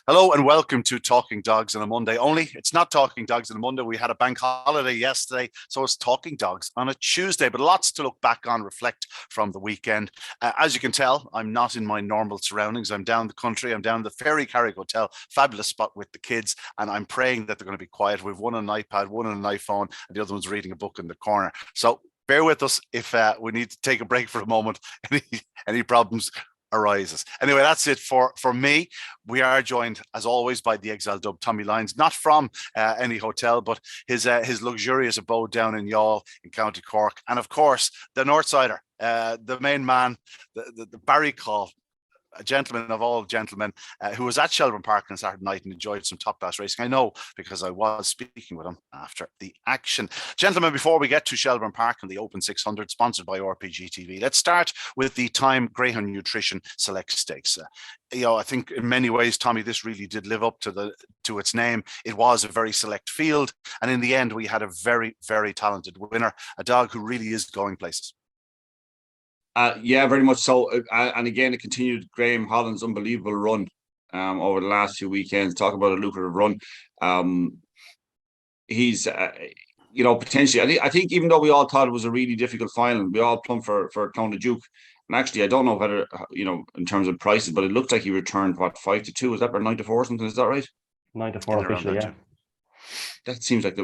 Hello and welcome to Talking Dogs on a Monday. Only it's not Talking Dogs on a Monday. We had a bank holiday yesterday, so it's Talking Dogs on a Tuesday. But lots to look back on, reflect from the weekend. As you can tell, I'm not in my normal surroundings. I'm down the country. I'm down the Ferry Carrick Hotel, fabulous spot with the kids, and I'm praying that they're going to be quiet. We've one on an iPad, one on an iPhone, and the other one's reading a book in the corner. So bear with us if we need to take a break for a moment. Any problems arises. Anyway, that's it for me. We are joined, as always, by the exile dub Tommy Lyons, not from any hotel, but his luxurious abode down in Youghal in County Cork, and of course the Northsider, the main man, the Barry Caul, a gentleman of all gentlemen, who was at Shelbourne Park on Saturday night and enjoyed some top-class racing. I know because I was speaking with him after the action. Gentlemen, before we get to Shelbourne Park and the Open 600, sponsored by RPGTV, let's start with the Time Greyhound Nutrition Select Stakes. I think in many ways, Tommy, this really did live up to its name. It was a very select field, and in the end, we had a very, very talented winner, a dog who really is going places. Yeah, very much so. And again, it continued Graham Holland's unbelievable run over the last few weekends. Talk about a lucrative run. He's, potentially, I think even though we all thought it was a really difficult final, we all plumped for Clona Duke. And actually, I don't know whether, in terms of prices, but it looked like he returned, 5-2? Is that or 9-4 or something? Is that right? 9-4 officially, yeah. That seems like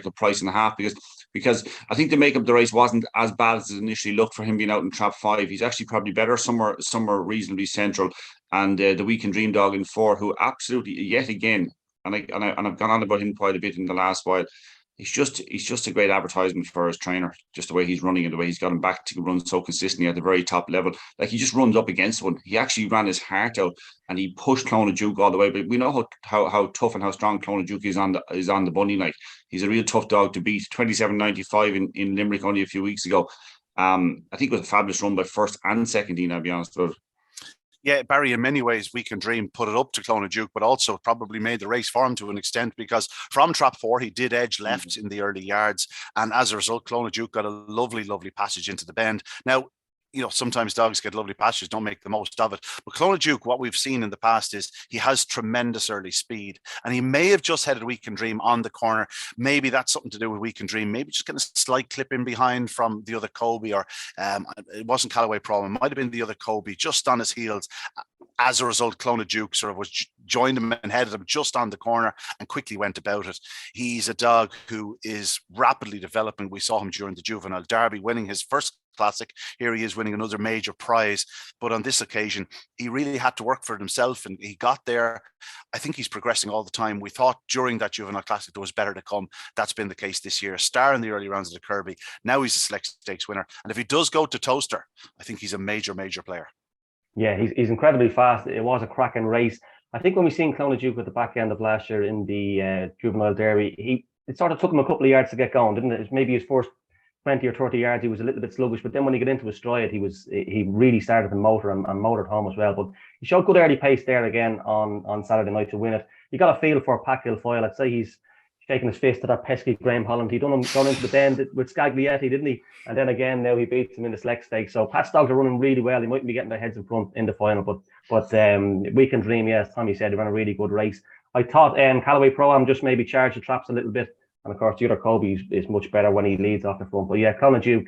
a price and a half because I think the makeup of the race wasn't as bad as it initially looked for him being out in trap 5. He's actually probably better somewhere reasonably central. And the Weekend Dream dog in 4, who absolutely yet again, and I've gone on about him quite a bit in the last while. He's just a great advertisement for his trainer, just the way he's running and the way he's got him back to run so consistently at the very top level. Like, he just runs up against one. He actually ran his heart out and he pushed Clona Duke all the way. But we know how tough and how strong Clona Duke is on the bunny. Like, he's a real tough dog to beat. 27.95 in Limerick only a few weeks ago. I think it was a fabulous run by first and second Dean, I'll be honest with you. Yeah, Barry, in many ways, Weekend Dream put it up to Clona Duke, but also probably made the race for him to an extent, because from trap 4, he did edge left in the early yards. And as a result, Clona Duke got a lovely, lovely passage into the bend. Now, sometimes dogs get lovely passages, don't make the most of it. But Clona Duke, what we've seen in the past is he has tremendous early speed, and he may have just headed Weekend Dream on the corner. Maybe that's something to do with Weekend Dream. Maybe just getting a slight clip in behind from the other Kobe, or it wasn't Callaway Problem. It might have been the other Kobe just on his heels. As a result, Clona Duke sort of joined him and headed him just on the corner and quickly went about it. He's a dog who is rapidly developing. We saw him during the Juvenile Derby, winning his first Classic. Here he is winning another major prize. But on this occasion, he really had to work for it himself, and he got there. I think he's progressing all the time. We thought during that Juvenile Classic there was better to come. That's been the case this year. A star in the early rounds of the Kirby. Now he's a Select Stakes winner. And if he does go to Toaster, I think he's a major, major player. Yeah, he's incredibly fast. It was a cracking race. I think when we seen Clona Duke at the back end of last year in the Juvenile Derby, it sort of took him a couple of yards to get going, didn't it? Maybe his first 20 or 30 yards, he was a little bit sluggish, but then when he got into his stride, he really started to motor and motored home as well. But he showed good early pace there again on Saturday night to win it. You got a feel for Pat Kilfoyle. I'd say he's shaking his fist at that pesky Graham Holland. He done him going into the bend with Scaglietti, didn't he? And then again, now he beats him in the Select Stakes. So Pat's dogs are running really well. He mightn't be getting their heads in front in the final, but Weekend Dream, yes, Tommy said, he ran a really good race. I thought Callaway Pro-Am just maybe charged the traps a little bit. And of course, the other Kobe is much better when he leads off the front. But yeah, Clona Duke,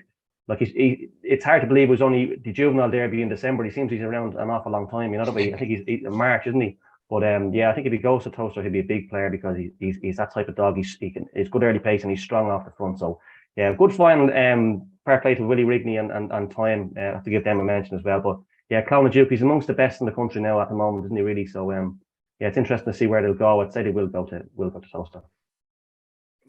like it's hard to believe it was only the Juvenile Derby in December. He seems he's around an awful long time. I think he's in March, isn't he? But I think if he goes to Toaster, he'll be a big player, because he's that type of dog. He's good early pace and he's strong off the front. So yeah, good final. Fair play to Willie Rigney and Time. I have to give them a mention as well. But yeah, Clona Duke, he's amongst the best in the country now at the moment, isn't he? Really. So yeah, it's interesting to see where they'll go. I'd say they will go to Toaster.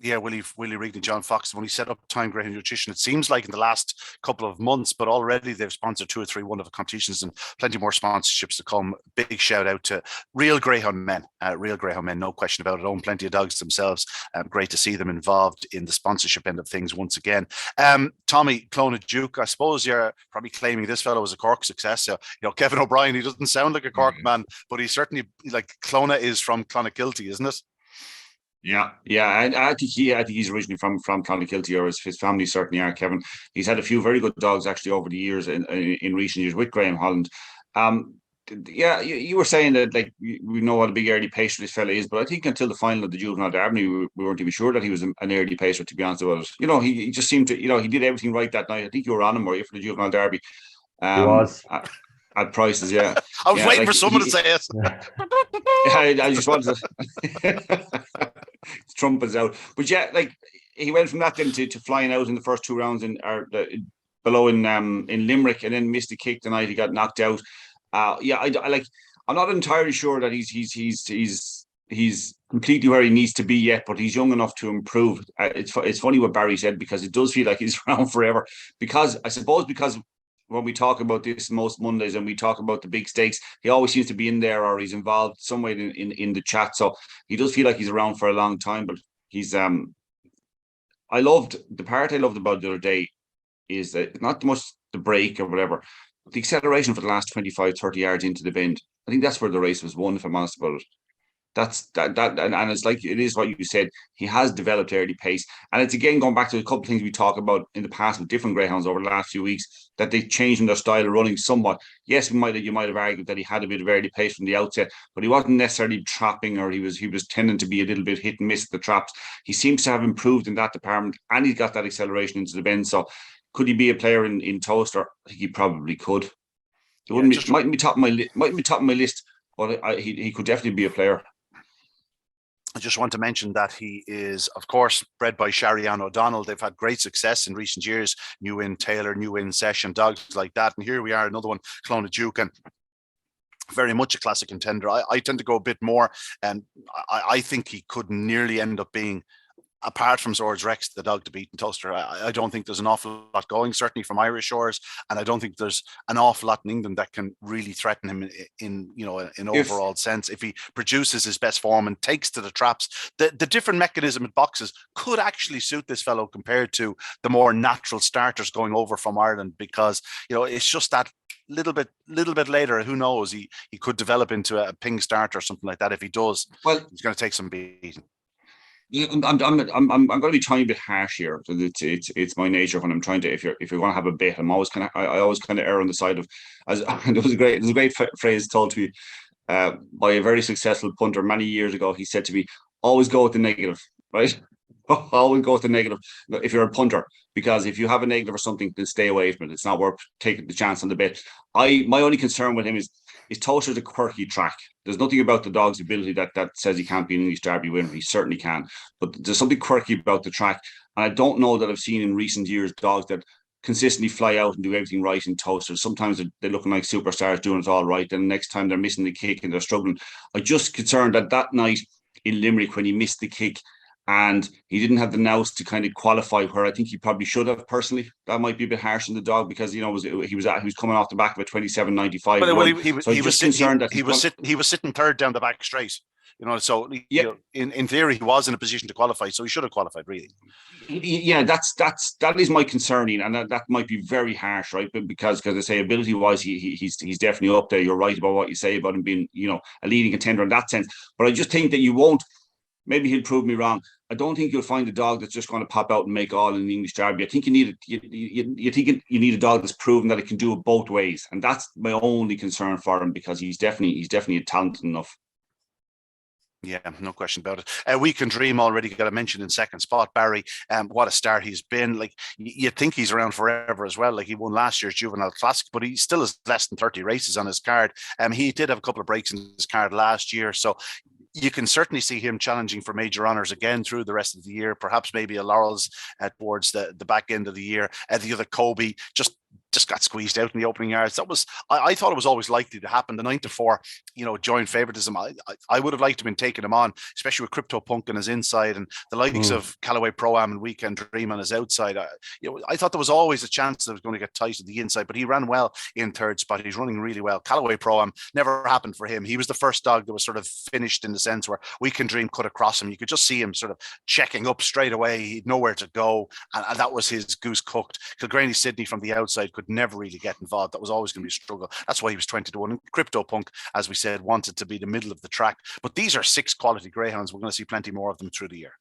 Yeah, Willie Rigney, John Fox, when he set up Time Greyhound Nutrition, it seems like in the last couple of months, but already they've sponsored 2 or 3 wonderful competitions and plenty more sponsorships to come. Big shout out to real Greyhound men, no question about it. Own plenty of dogs themselves. Great to see them involved in the sponsorship end of things once again. Tommy, Clona Duke, I suppose you're probably claiming this fellow was a Cork success. Kevin O'Brien, he doesn't sound like a Cork man, but he's certainly, like, Clona is from Clonakilty, isn't it? Yeah. I think he's originally from Clonakilty, or his family certainly are. Kevin, he's had a few very good dogs actually over the years in recent years with Graham Holland. yeah, you were saying that like we know what a big early pacer this fella is, but I think until the final of the juvenile derby, we weren't even sure that he was an early pacer. To be honest with us, he just seemed to, he did everything right that night. I think you were on him, were you, for the juvenile derby? He was. At prices, yeah. I was Yeah, waiting like for someone to say it. I just wanted to trumpets out, but yeah, like he went from that then to flying out in the first two rounds below in Limerick, and then missed the kick the night he got knocked out. Yeah, I like. I'm not entirely sure that he's completely where he needs to be yet, but he's young enough to improve. It's funny what Barry said, because it does feel like he's around forever. Because I suppose when we talk about this most Mondays and we talk about the big stakes, he always seems to be in there, or he's involved some way in the chat. So he does feel like he's around for a long time. But he's I loved the part I loved about the other day is that not much the break or whatever, but the acceleration for the last 25, 30 yards into the bend. I think that's where the race was won, if I'm honest about it. And it's like, it is what you said. He has developed early pace, and it's again going back to a couple of things we talked about in the past with different greyhounds over the last few weeks, that they changed in their style of running somewhat. Yes, you might have argued that he had a bit of early pace from the outset, but he wasn't necessarily trapping, or he was tending to be a little bit hit and miss at the traps. He seems to have improved in that department, and he's got that acceleration into the bend. So could he be a player in Toaster? I think he probably could. It wouldn't be, mightn't be top of my list, but he could definitely be a player. I just want to mention that he is, of course, bred by Sharian O'Donnell. They've had great success in recent years. New in Taylor, new in Session, dogs like that. And here we are, another one, Clona Duke, and very much a classic contender. I tend to go a bit more, and I think he could nearly end up being, apart from Swords Rex, the dog to beat in Toaster. I don't think there's an awful lot going, certainly from Irish shores, and I don't think there's an awful lot in England that can really threaten him in overall sense. If he produces his best form and takes to the traps, the different mechanism in boxes could actually suit this fellow compared to the more natural starters going over from Ireland, because it's just that little bit later, who knows, he could develop into a ping starter or something like that. If he does, well, he's going to take some beating. I'm going to be a tiny bit harsh here. It's my nature when I'm trying to. If you're going to have a bet, I always kind of err on the side of, as there was a great phrase told to me by a very successful punter many years ago. He said to me, "Always go with the negative, right? Always go with the negative if you're a punter, because if you have a negative or something, then stay away from it. It's not worth taking the chance on the bet." My only concern with him is Toaster's a quirky track. There's nothing about the dog's ability that says he can't be an English Derby winner. He certainly can. But there's something quirky about the track. And I don't know that I've seen in recent years dogs that consistently fly out and do everything right in Toaster. Sometimes they're looking like superstars doing it all right. Then the next time they're missing the kick and they're struggling. I'm just concerned that night in Limerick when he missed the kick and he didn't have the nous to kind of qualify, where I think he probably should have. Personally, that might be a bit harsh on the dog, because he was coming off the back of a 27.95. Well, he was sitting third down the back straight. So yeah, in theory he was in a position to qualify, so he should have qualified, really. Yeah, that is my concerning, and that might be very harsh, right? But because I say ability wise, he's definitely up there. You're right about what you say about him being a leading contender in that sense. But I just think that you won't. Maybe he'll prove me wrong. I don't think you'll find a dog that's just going to pop out and make all in the English Derby. I think you need a dog that's proven that it can do it both ways, and that's my only concern for him, because he's definitely talented enough. Yeah, no question about it. We Can Dream already got a mention in second spot, Barry. What a start he's been. Like, you think he's around forever as well. Like, he won last year's Juvenile Classic, but he still has less than 30 races on his card. He did have a couple of breaks in his card last year, so you can certainly see him challenging for major honours again through the rest of the year. Perhaps maybe a Laurels towards the back end of the year. The other Kobe just got squeezed out in the opening yards. I thought it was always likely to happen. The 9-4, joint favoritism. I would have liked to have been taking him on, especially with Crypto Punk on his inside and the likes of Callaway Pro-Am and We Can Dream on his outside. I thought there was always a chance that it was going to get tight at the inside, but he ran well in third spot. He's running really well. Callaway Pro-Am never happened for him. He was the first dog that was sort of finished in the sense where We Can Dream cut across him. You could just see him sort of checking up straight away. He'd nowhere to go, and that was his goose cooked. Kilgraney Sydney from the outside could never really get involved. That was always going to be a struggle. That's why he was 20-1. And Crypto Punk, as we said, wanted to be the middle of the track. But these are 6 quality greyhounds. We're going to see plenty more of them through the year.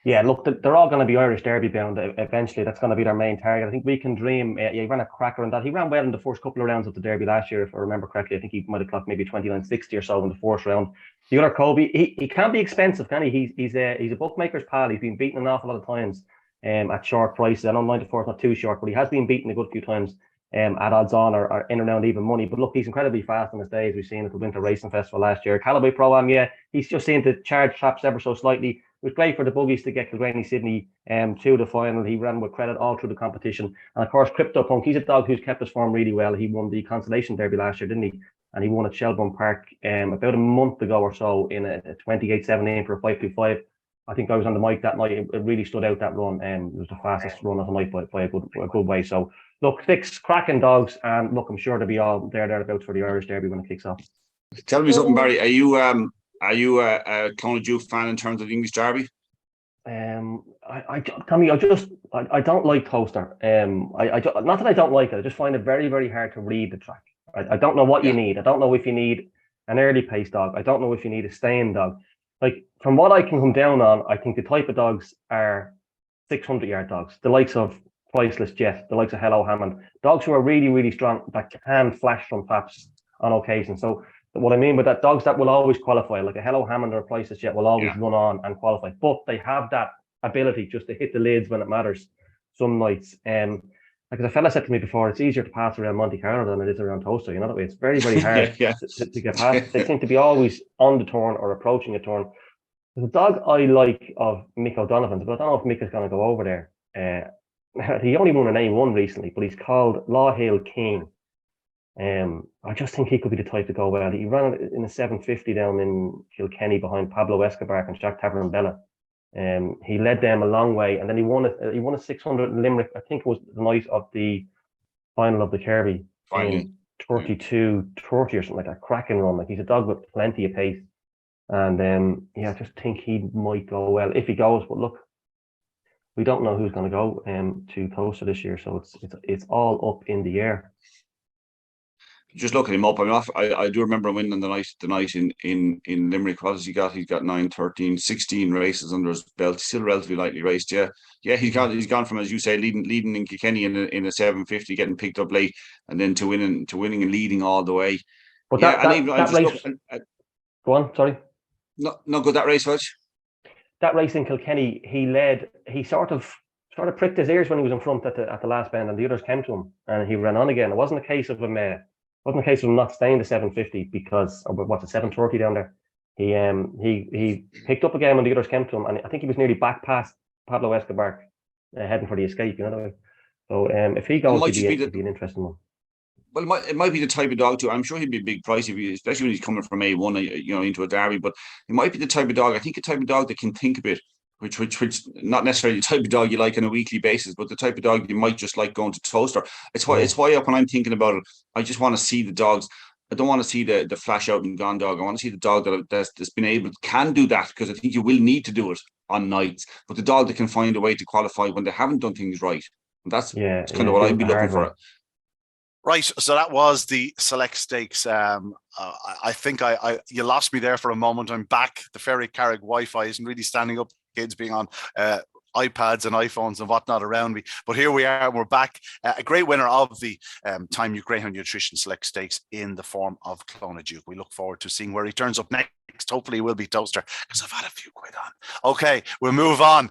Yeah, look, they're all going to be Irish Derby bound eventually. That's going to be their main target. I think We Can Dream, yeah, he ran a cracker in that. He ran well in the first couple of rounds of the Derby last year, if I remember correctly. I think he might have clocked maybe 29.60 or so in the fourth round. The other Kobe, he can be expensive, can he? He's a bookmaker's pal. He's been beaten an awful lot of times at short prices. I know 94 is not too short, but he has been beaten a good few times at odds on or in around even money. But look, he's incredibly fast on his days. We've seen at the Winter Racing Festival last year. Callaway Pro-Am, yeah, he's just seemed to charge traps ever so slightly. It was great for the buggies to get Kilgraney Sydney to the final. He ran with credit all through the competition. And of course, Crypto Punk, he's a dog who's kept his form really well. He won the Consolation Derby last year, didn't he? And he won at Shelbourne Park about a month ago or so in a 28.17 for a 5.25. I think I was on the mic that night. It really stood out, that run. It was the fastest run of the night by a good way. So look, 6 cracking dogs, and look, I'm sure they'll be all thereabouts for the Irish Derby when it kicks off. Tell me something, Barry. Are you a Clona Duke fan in terms of the English Derby? Tommy, I don't like Toaster. Not that I don't like it. I just find it very, very hard to read the track. I don't know what you need. I don't know if you need an early pace dog. I don't know if you need a staying dog. Like, from what I can come down on, I think the type of dogs are 600-yard dogs, the likes of Priceless Jet, the likes of Hello Hammond, dogs who are really, really strong that can flash from paps on occasion. So what I mean by that, dogs that will always qualify, like a Hello Hammond or a Priceless Jet will always run on and qualify, but they have that ability just to hit the lids when it matters some nights. Like a fella said to me before, it's easier to pass around Monte Carlo than it is around Toaster. You know that way. It's very, very hard to get past. They seem to be always on the turn or approaching a turn. There's a dog I like of Mick O'Donovan's, but I don't know if Mick is going to go over there. He only won an A1 recently, but he's called Law Hill King. I just think he could be the type to go well. He ran in a 750 down in Kilkenny behind Pablo Escobar and Jack Tavern-Bella. He led them a long way, and then he won a 600 in Limerick. I think it was the night of the final of the Kirby. Finally. 32-30 or something like that. Cracking run. Like, he's a dog with plenty of pace. And I just think he might go well if he goes. But look, we don't know who's going to go to Toaster this year, so it's all up in the air. Just looking him up, I do remember him winning the night in Limerick. What has he got? He's got 9, 13, 16 races under his belt. He's still relatively lightly raced. Yeah. He's gone from, as you say, leading in Kilkenny in a 750, getting picked up late, and then to winning and leading all the way. But that race. Go on. Sorry. No, good. That race was. That race in Kilkenny, he sort of pricked his ears when he was in front at the last bend, and the others came to him, and he ran on again. It wasn't a case of him. Wasn't a case of him not staying to 750 because, or what's it, 730 down there. He picked up again when the others came to him, and I think he was nearly back past Pablo Escobar, heading for the escape. You know that way. So if he goes, it'd be an interesting one. Well, it might be the type of dog too. I'm sure he'd be a big price, especially when he's coming from A1, into a derby. But it might be the type of dog. I think a type of dog that can think a bit, which not necessarily the type of dog you like on a weekly basis, but the type of dog you might just like going to Toaster. It's why when I'm thinking about it, I just want to see the dogs. I don't want to see the flash out and gone dog. I want to see the dog that's been can do that, because I think you will need to do it on nights. But the dog that can find a way to qualify when they haven't done things right. And that's kind of what I'd be looking for. Right, so that was the Select Stakes. I think you lost me there for a moment. I'm back. The Ferry Carrick Wi-Fi isn't really standing up. Kids being on iPads and iPhones and whatnot around me. But here we are, and we're back. A great winner of the Time Greyhound Nutrition Select Stakes in the form of Clona Duke. We look forward to seeing where he turns up next. Hopefully, he will be Toaster, because I've had a few quid on. Okay, we'll move on.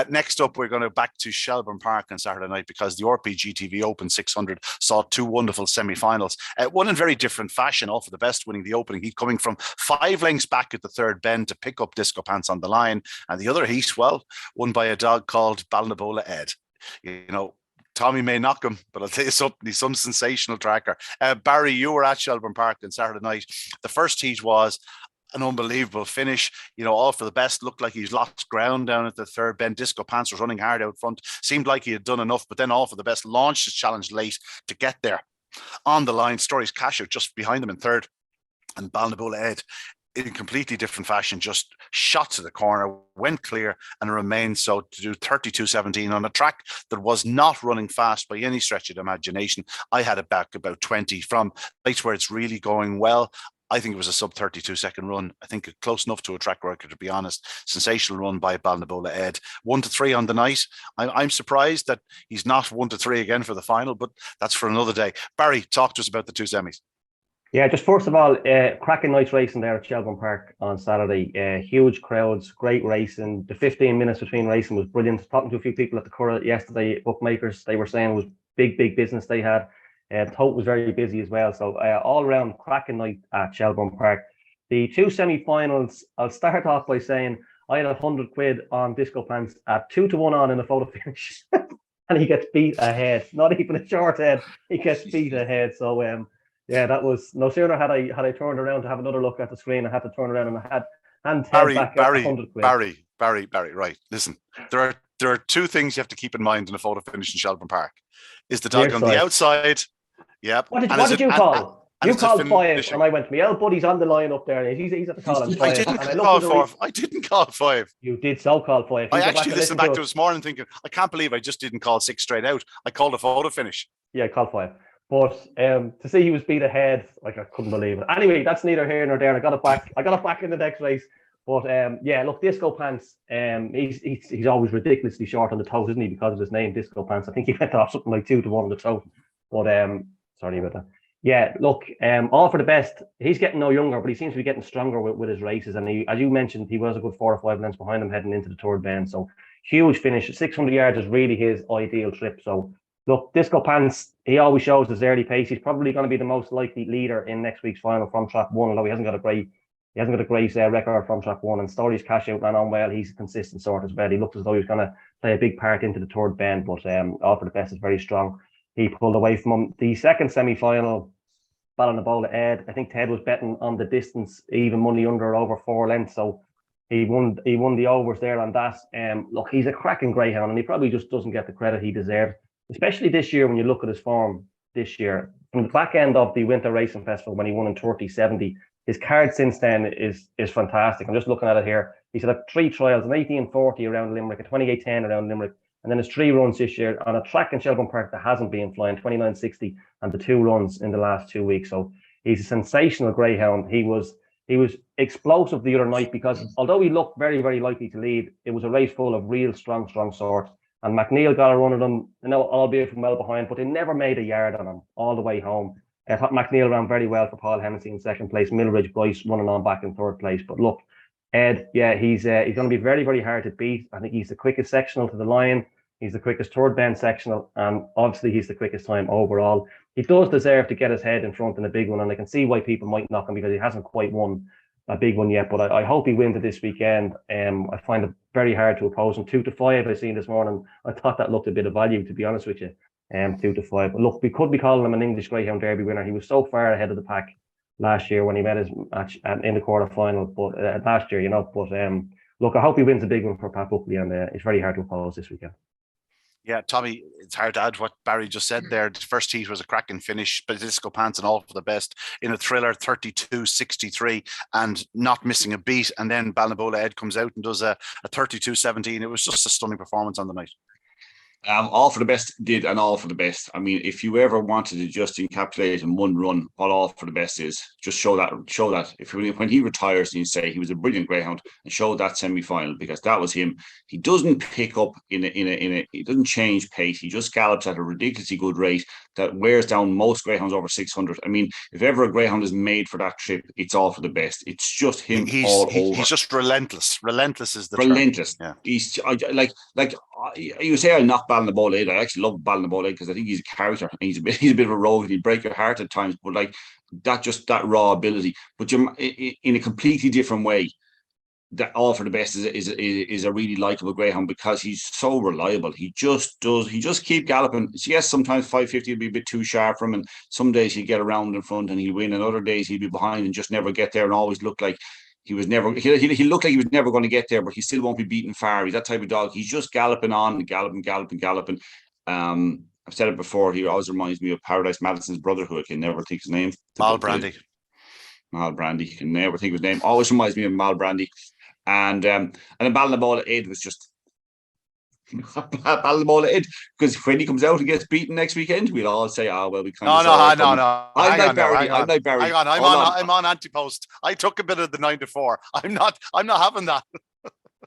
Next up, we're going to back to Shelbourne Park on Saturday night, because the RPGTV Open 600 saw 2 wonderful semi-finals. One in very different fashion. All for the best winning the opening heat, coming from 5 lengths back at the third bend to pick up Disco Pants on the line. And the other heat, well, won by a dog called Balnabola Ed. Tommy may knock him, but I'll tell you something, he's some sensational tracker. Barry, you were at Shelbourne Park on Saturday night. The first heat was an unbelievable finish, all for the best. Looked like he's lost ground down at the third bend. Disco Pants was running hard out front. Seemed like he had done enough, but then All for the Best launched his challenge late to get there. On the line, Stories Cash out just behind him in third, and Balnabola Ed, in a completely different fashion, just shot to the corner, went clear, and remained so to do 32.17 on a track that was not running fast by any stretch of the imagination. I had it back about 20 from lights where it's really going well. I think it was a sub 32 second run. I think close enough to a track record, to be honest. Sensational run by Balnabola Ed. 1-3 on the night. I'm surprised that he's not 1-3 again for the final, but that's for another day. Barry, talk to us about the two semis. Yeah, just first of all, cracking night's racing there at Shelbourne Park on Saturday. Huge crowds, great racing. The 15 minutes between racing was brilliant. Talking to a few people at the Curragh yesterday, bookmakers, they were saying it was big business they had. The tote was very busy as well. So all around cracking night at Shelbourne Park. The two semi-finals, I'll start off by saying I had £100 on Disco Pants at 2-1 on in the photo finish. And he gets beat ahead. Not even a short head. He gets beat ahead. So yeah, that was no sooner had I turned around to have another look at the screen. I had to turn around and I had hand back at £100. Barry, right. Listen, there are two things you have to keep in mind in a photo finish in Shelbourne Park. Is the dog on the outside? Yep. What did you call? You called 5, and I went, my old buddy's on the line up there. He's at the calling 5. I didn't call 5. You did so call 5. I actually listened back to it this morning thinking, I can't believe I just didn't call 6 straight out. I called a photo finish. Yeah, I called 5. But to see he was beat ahead, like I couldn't believe it. Anyway, that's neither here nor there. I got it back in the next race. But yeah, look, Disco Pants. He's always ridiculously short on the toes, isn't he? Because of his name, Disco Pants. I think he went off something like 2-1 on the toe. But sorry about that. Yeah, look, all for the best. He's getting no younger, but he seems to be getting stronger with his races. And he, as you mentioned, he was a good 4 or 5 lengths behind him heading into the third bend. So huge finish. 600 yards is really his ideal trip. So look, Disco Pants, he always shows his early pace. He's probably going to be the most likely leader in next week's final from Track 1, although he hasn't got a great record from Track 1. And Story's cash out ran on well. He's a consistent sort as well. He looked as though he was going to play a big part into the third bend, but all for the best is very strong. He pulled away from him. The second semi-final, Balnabola Ed, I think Ted was betting on the distance, even money under or over 4 lengths. So he won the overs there on that. Look, he's a cracking greyhound, and he probably just doesn't get the credit he deserved, especially this year when you look at his form this year. From the back end of the Winter Racing Festival when he won in 30-70, his card since then is fantastic. I'm just looking at it here. He's had 3 trials, an 18-40 around Limerick, a 28-10 around Limerick, and then his 3 runs this year on a track in Shelbourne Park that hasn't been flying, 29-60, and the 2 runs in the last 2 weeks. So he's a sensational greyhound. He was explosive the other night because although he looked very, very likely to lead, it was a race full of real strong sorts. And McNeil got a run of them, albeit from well behind, but they never made a yard on him all the way home. I thought McNeil ran very well for Paul Hennessy in second place, Millridge Bryce running on back in third place. But look, Ed, yeah, he's going to be very, very hard to beat. I think he's the quickest sectional to the line. He's the quickest third bend sectional, and obviously he's the quickest time overall. He does deserve to get his head in front in a big one, and I can see why people might knock him because he hasn't quite won a big one yet. But I hope he wins it this weekend. I find it very hard to oppose him. 2-5 I seen this morning. I thought that looked a bit of value, to be honest with you. 2-5. But look, we could be calling him an English Greyhound Derby winner. He was so far ahead of the pack last year when he met his match in the quarter final. But last year, But look, I hope he wins a big one for Pat Buckley, and it's very hard to oppose this weekend. Yeah, Tommy, it's hard to add what Barry just said there. The first heat was a cracking finish, but Disco Pants and all for the best in a thriller, 32-63, and not missing a beat. And then Balnabola Ed comes out and does a 32-17. It was just a stunning performance on the night. All for the best did and all for the best. I mean, if you ever wanted to just encapsulate in one run what all for the best is, just show that. If when he retires, and you say he was a brilliant greyhound, and show that semi-final, because that was him. He doesn't pick up he doesn't change pace. He just gallops at a ridiculously good rate that wears down most greyhounds over 600. I mean, if ever a greyhound is made for that trip, it's all for the best. It's just him all over. He's just relentless. Relentless is the relentless. Term. Yeah. You say I knock Balnabola Ed. I actually love Balnabola Ed because I think he's a character. He's a bit of a rogue. He'd break your heart at times, but like that raw ability. But you're in a completely different way. That all for the best is a really likable greyhound because he's so reliable. He just keep galloping. Yes, sometimes 550 will be a bit too sharp for him, and some days he'll get around in front and he'll win, and other days he'll be behind and just never get there and always look like he looked like he was never going to get there, but he still won't be beaten far. He's that type of dog. He's just galloping on, galloping. I've said it before. He always reminds me of Paradise Madison's brother, who I can never think his name. Mal Brandy. You can never think of his name. Always reminds me of Mal Brandy. And Balnabola Ed was just Ballinamore Ed, because when he comes out and gets beaten next weekend, we'll all say, "Ah, well, we kind No, of no, saw it no, coming." no. I'm like Barry. Hang on. I'm like Barry. Hang on. Hold on. I'm on anti-post. I took a bit of the 9-4. I'm not having that.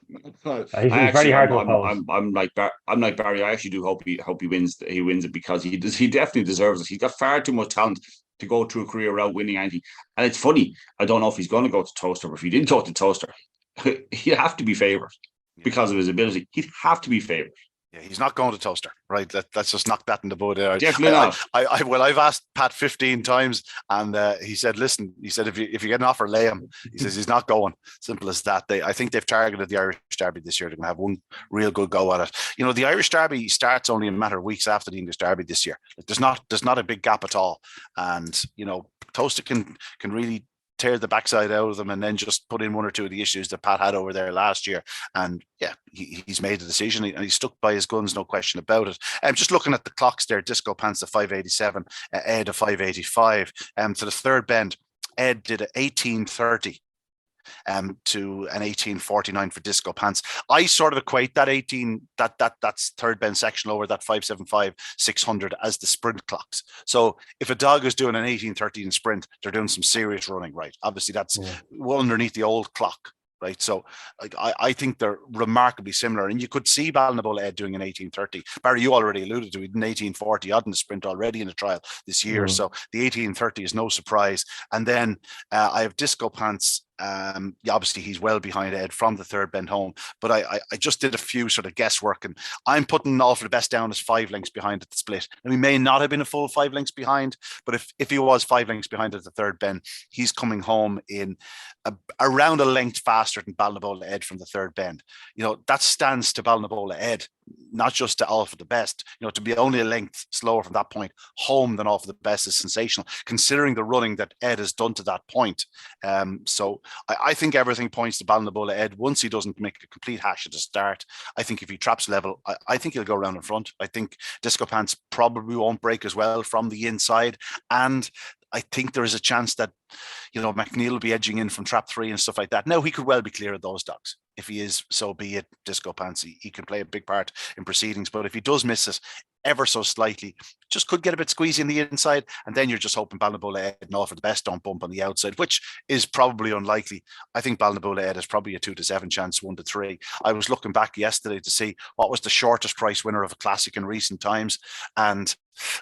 He's very hard to oppose. I'm like Barry. I actually do hope he wins. He wins it because he definitely deserves it. He's got far too much talent to go through a career without winning anything. And it's funny. I don't know if he's going to go to Toaster, but if he did go to Toaster, he'd have to be favoured because of his ability. He'd have to be favoured. Yeah, he's not going to Toaster, right? Let's just knock that in the bud. Definitely not. I've asked Pat 15 times, and he said, "Listen," he said, "if you get an offer, lay him." He says he's not going. Simple as that. I think they've targeted the Irish Derby this year. They're going to have one real good go at it. You know, the Irish Derby starts only a matter of weeks after the English Derby this year. There's not a big gap at all, and you know, Toaster can really tear the backside out of them and then just put in one or two of the issues that Pat had over there last year. And yeah, he's made a decision and he's stuck by his guns, no question about it. I'm just looking at the clocks there. Disco Pants at 587, Ed at 585. To the third bend, Ed did an 1830 to an 1849 for Disco Pants. I sort of equate that that's third bend section over that 575 600 as the sprint clocks. So if a dog is doing an 1830 in sprint, they're doing some serious running, right? Obviously that's underneath the old clock, right? So I think they're remarkably similar, and you could see Ballinamore Ed doing an 1830. Barry, you already alluded to it, an 1840 odd in the sprint already in the trial this year. So the 1830 is no surprise. And then I have Disco Pants. Obviously he's well behind Ed from the third bend home, but I just did a few sort of guesswork, and I'm putting All for the Best down as 5 lengths behind at the split. And he may not have been a full 5 lengths behind, but if he was 5 lengths behind at the third bend, he's coming home in around a length faster than Ballinamore Ed from the third bend. You know, that stands to Ballinamore Ed, not just to All for the Best. You know, to be only a length slower from that point home than All for the Best is sensational, considering the running that Ed has done to that point. So I think everything points to Ballinamore Ed. Once he doesn't make a complete hash at the start, I think if he traps level, I think he'll go around in front. I think Disco Pants probably won't break as well from the inside, and I think there is a chance that, you know, McNeil will be edging in from trap 3 and stuff like that. Now, he could well be clear of those dogs. If he is, so be it. Disco Pants, he can play a big part in proceedings. But if he does miss it ever so slightly, just could get a bit squeezy on the inside, and then you're just hoping Ballinamore Ed and All for the Best don't bump on the outside, which is probably unlikely. I think Ballinamore Ed is probably a 2 to 7 chance, 1 to 3. I was looking back yesterday to see what was the shortest price winner of a classic in recent times, and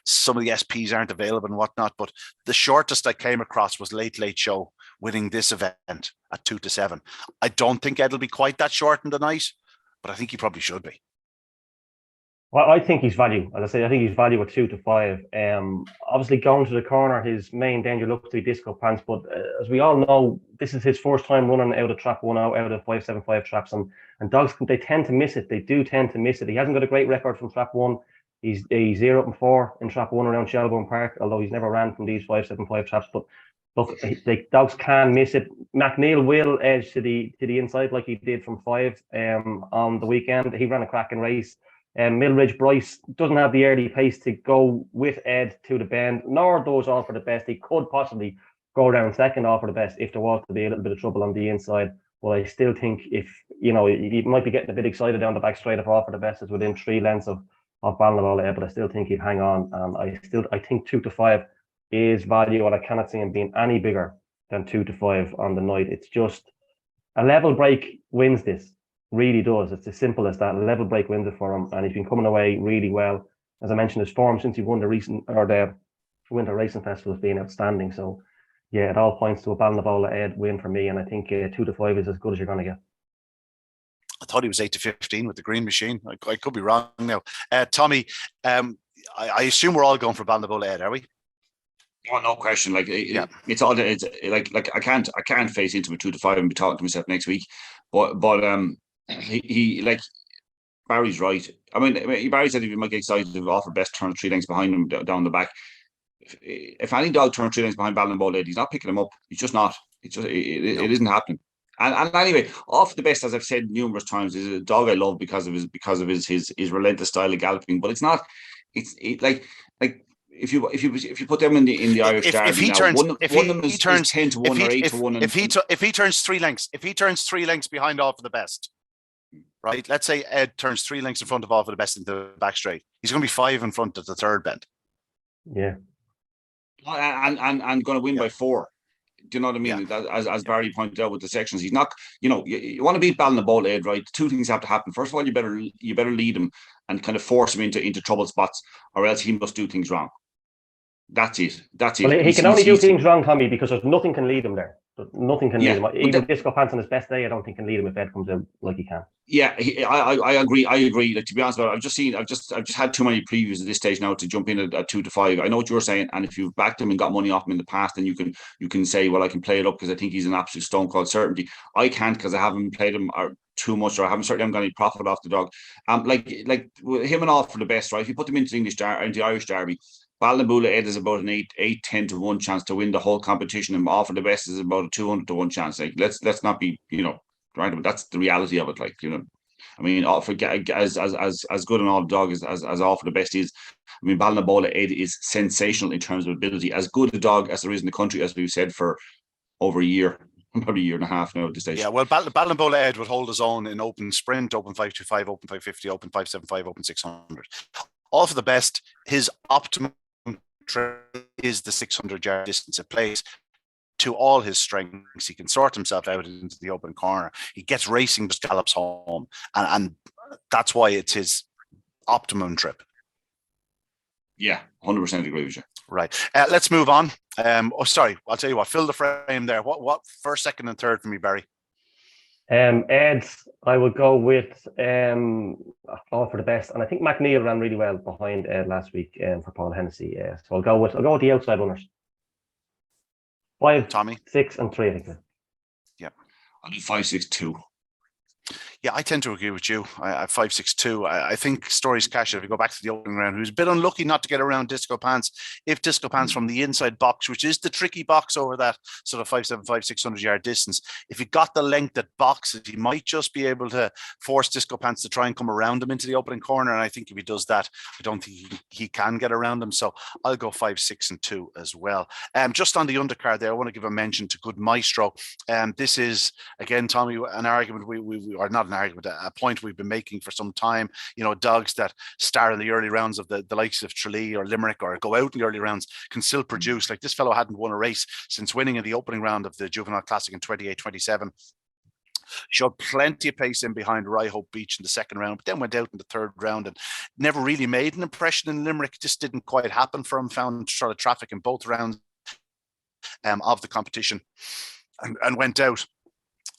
some of the SPs aren't available and whatnot, but the shortest I came across was Late Show winning this event at 2 to 7. I don't think Ed will be quite that short in the night, but I think he probably should be. Well, I think he's value. As I say, I think he's value at 2 to 5. Obviously, going to the corner, his main danger looks to be Disco Pants, but as we all know, this is his first time running out of trap 1 out of 575 traps, and dogs, they tend to miss it. They do tend to miss it. He hasn't got a great record from trap 1. He's 0-4 in trap 1 around Shelbourne Park, although he's never ran from these 575 traps. But look, the dogs can miss it. McNeil will edge to the inside like he did from 5 on the weekend. He ran a cracking race. Millridge Bryce doesn't have the early pace to go with Ed to the bend, nor those All for the Best. He could possibly go around second All for the Best if there was to be a little bit of trouble on the inside. But I still think if, you know, he might be getting a bit excited down the back straight if All for the Best is within 3 lengths of Ballinamore Ed, but I still think he'd hang on. And I think 2 to 5 is value, and I cannot see him being any bigger than 2 to 5 on the night. It's just a level break wins this. Really does. It's as simple as that. A level break wins it for him, and he's been coming away really well. As I mentioned, his form since he won the Winter Racing Festival has been outstanding. So yeah, it all points to a Ballinamore Ed win for me, and I think 2 to 5 is as good as you're going to get. I thought he was 8 to 15 with the green machine. I could be wrong now. Tommy, I assume we're all going for Ballinamore Ed, are we? Oh, no question. Like it's all. It's like I can't face into a 2 to 5 and be talking to myself next week. But he like Barry's right. I mean, Barry said he might get excited to offer Best turn 3 lengths behind him down the back. If any dog turns 3 lengths behind Ballinamore Ed, he's not picking him up. He's just not. It isn't happening. And anyway, Off the Best, as I've said numerous times, is a dog I love because of his relentless style of galloping. But it's not. It's like if you put them in the Irish Derby now, one of them is 10 to 1 or 8 to 1. If he turns 3 lengths, behind All for the Best, right? Let's say Ed turns 3 lengths in front of All for the Best into the back straight. He's going to be 5 in front at the third bend. Yeah. And going to win by 4. Do you know what I mean? Yeah. As Barry pointed out with the sections, he's not. You want to beat Ballinaball, Ed, right? 2 things have to happen. First of all, you better lead him and kind of force him into trouble spots, or else he must do things wrong. That's it. Well, he can only do things wrong, Tommy, because there's nothing can lead him there. Nothing can lead him. Even Disco Pants on his best day, I don't think can lead him if Ed comes out like he can. Yeah, I agree. Like, to be honest about it, I've just had too many previews at this stage now to jump in at 2 to 5. I know what you're saying, and if you've backed him and got money off him in the past, then you can say, well, I can play it up because I think he's an absolute stone cold certainty. I can't, because I haven't played him too much, or I haven't got any profit off the dog. Like him and All for the Best, right? If you put them into the Irish Derby, Ballinabula Ed is about an 8-10 to 1 chance to win the whole competition, and All for the Best is about a 200 to 1 chance. Like, let's not be, right, but that's the reality of it. Like, I mean, as good an old dog as All for the Best is. I mean, Ballinabula Ed is sensational in terms of ability. As good a dog as there is in the country, as we've said for over a year, probably a year and a half now at this stage. Yeah, well, Ballinabula Ed would hold his own in open sprint, open 525, open 550, open 575, open 600. All for the Best, his optimum is the 600-yard distance it plays. To all his strengths, he can sort himself out into the open corner. He gets racing, just gallops home, and that's why it's his optimum trip. Yeah, 100% agree with you. Right. Let's move on. I'll tell you what. Fill the frame there. What first, second, and third for me, Barry? Ed's, I would go with All for the Best, and I think McNeil ran really well behind Ed last week for Paul Hennessy. So I'll go with the outside runners. 5, Tommy, 6, and 3. I think. Yeah, I'll do 5, 6, 2. Yeah, I tend to agree with you. I 5-6-2. I think Stories Cash, if you go back to the opening round, who's a bit unlucky not to get around Disco Pants. If Disco Pants from the inside box, which is the tricky box over that sort of 575, 600-yard distance, if he got the length that boxes, he might just be able to force Disco Pants to try and come around him into the opening corner. And I think if he does that, I don't think he can get around him. So I'll go 5, 6, and 2 as well. Just on the undercard there, I want to give a mention to Good Maestro. This is, again, Tommy, an argument we are not an argument, a point we've been making for some time. Dogs that start in the early rounds of the likes of Tralee or Limerick, or go out in the early rounds, can still produce. Like, this fellow hadn't won a race since winning in the opening round of the Juvenile Classic in 28-27. Showed plenty of pace in behind Rye Hope Beach in the second round, but then went out in the third round and never really made an impression in Limerick. It just didn't quite happen for him. Found sort of traffic in both rounds of the competition and went out.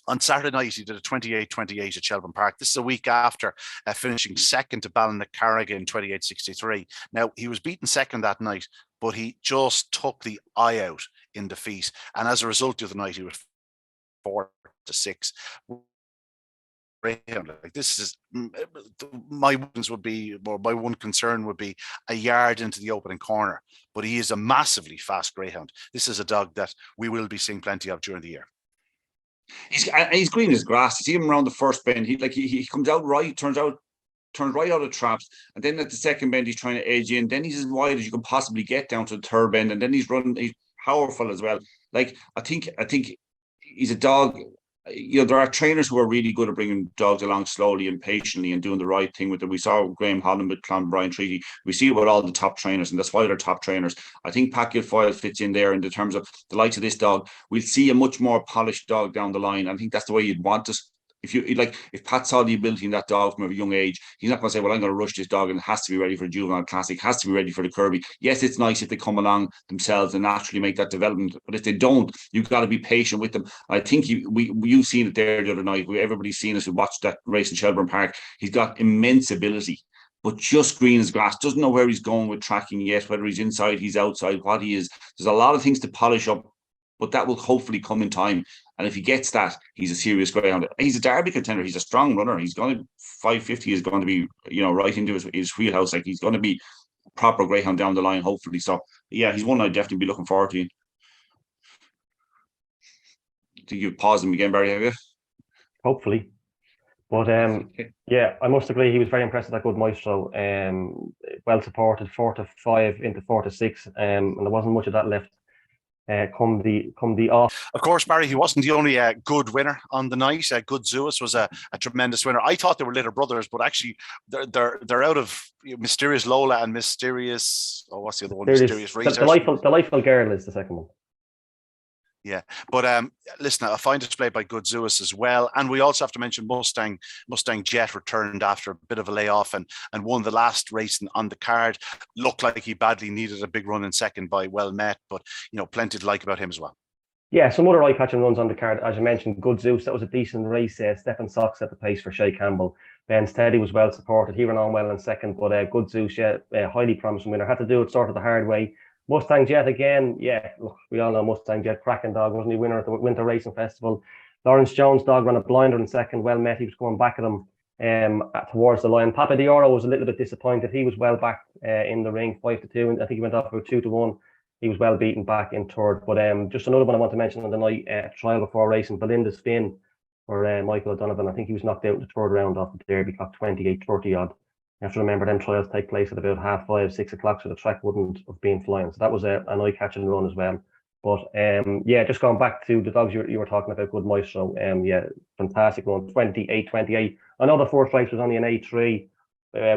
On Saturday night, he did a 28-28 at Shelbourne Park. This is a week after finishing second to Ballinaccarriga in 28-63. Now, he was beaten second that night, but he just took the eye out in defeat. And as a result of the night, he was 4-6. Like, this is my one concern would be a yard into the opening corner, but he is a massively fast greyhound. This is a dog that we will be seeing plenty of during the year. He's green as grass. You see him around the first bend. He comes out right, turns right out of traps, and then at the second bend he's trying to edge in. Then he's as wide as you can possibly get down to the third bend, and then he's powerful as well. Like, I think he's a dog. There are trainers who are really good at bringing dogs along slowly and patiently and doing the right thing with them. We saw Graham Holland with Clonbrine Treaty. We see it with all the top trainers, and that's why they're top trainers. I think Pat Guilfoyle fits in there in the terms of the likes of this dog. We'll see a much more polished dog down the line. I think that's the way you'd want it. If Pat saw the ability in that dog from a young age, he's not going to say, well, I'm going to rush this dog and it has to be ready for a Juvenile Classic, has to be ready for the Kirby. Yes, it's nice if they come along themselves and naturally make that development, but if they don't, you've got to be patient with them. I think you've seen it there the other night. Everybody's seen us who watched that race in Shelbourne Park. He's got immense ability, but just green as grass. Doesn't know where he's going with tracking yet, whether he's inside, he's outside, what he is. There's a lot of things to polish up, but that will hopefully come in time. And if he gets that, he's a serious greyhound. He's a Derby contender. He's a strong runner. He's going to 550 is going to be, right into his wheelhouse. Like, he's going to be a proper greyhound down the line, hopefully. So, yeah, he's one I'd definitely be looking forward to. I think you've paused him again, Barry, have you? Hopefully. But, yeah, I must agree. He was very impressive, that Good Maestro. Well supported, 4-5 into 4-6. And there wasn't much of that left. come the off. Of course, Barry, he wasn't the only good winner on the night. Good Zeus was a tremendous winner. I thought they were little brothers, but actually they're out of Mysterious Lola and Mysterious. Oh, what's the other one? Mysterious Research. Delightful Girl is the second one. Yeah, but listen, a fine display by Good Zeus as well. And we also have to mention Mustang Jet returned after a bit of a layoff and won the last race on the card. Looked like he badly needed a big run in second by Well Met, but plenty to like about him as well. Yeah, some other eye-catching runs on the card, as you mentioned. Good Zeus, that was a decent race. Stephen Socks at the pace for Shay Campbell. Ben Steady was well supported. He ran on well in second, but Good Zeus, highly promising winner. Had to do it sort of the hard way. Mustang Jet again, look, we all know Mustang Jet, cracking dog, wasn't he? Winner at the Winter Racing Festival. Lawrence Jones' dog ran a blinder in second. Well Met, he was going back at him towards the line. Papa Dioro was a little bit disappointed. He was well back in the ring, 5-2, and I think he went off about 2-1. He was well beaten back in third. But just another one I want to mention on the night, trial before racing, Belinda's Spin for Michael O'Donovan. I think he was knocked out in the third round off the Derby clock, 28-30 odd. You have to remember them trials take place at about 5:30, 6 o'clock, so the track wouldn't have been flying. So that was an eye-catching run as well. But just going back to the dogs you were talking about, Good Maestro. Fantastic run, 28-28. I know the first race was only an A3,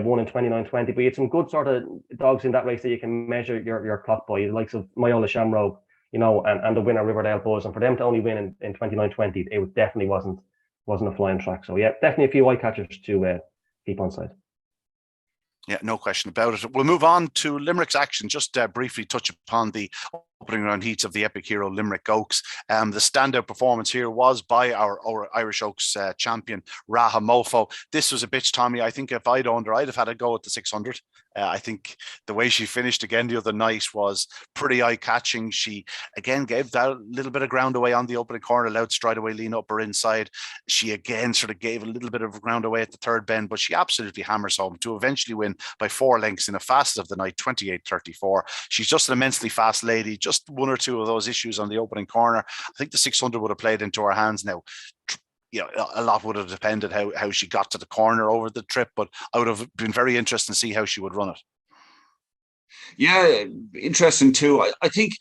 won in 29-20, but you had some good sort of dogs in that race that you can measure your clock by, the likes of Myola Shamrock, and the winner Riverdale Buzz. And for them to only win in 29-20, it definitely wasn't a flying track. So yeah, definitely a few eye catchers to keep on side. Yeah, no question about it. We'll move on to Limerick's action. Just briefly touch upon the opening round heats of the Epic Hero Limerick Oaks. The standout performance here was by our Irish Oaks champion, Raha Mofo. This was a bitch, Tommy. I think if I'd owned her, I'd have had a go at the 600. I think the way she finished again the other night was pretty eye-catching. She, again, gave that little bit of ground away on the opening corner, allowed Stride Away lean up her inside. She, again, sort of gave a little bit of ground away at the third bend, but she absolutely hammers home to eventually win by 4 lengths in a fastest of the night, 28-34. She's just an immensely fast lady. Just one or two of those issues on the opening corner. I think the 600 would have played into her hands now. A lot would have depended how she got to the corner over the trip, but I would have been very interested to see how she would run it. Yeah, interesting too. I think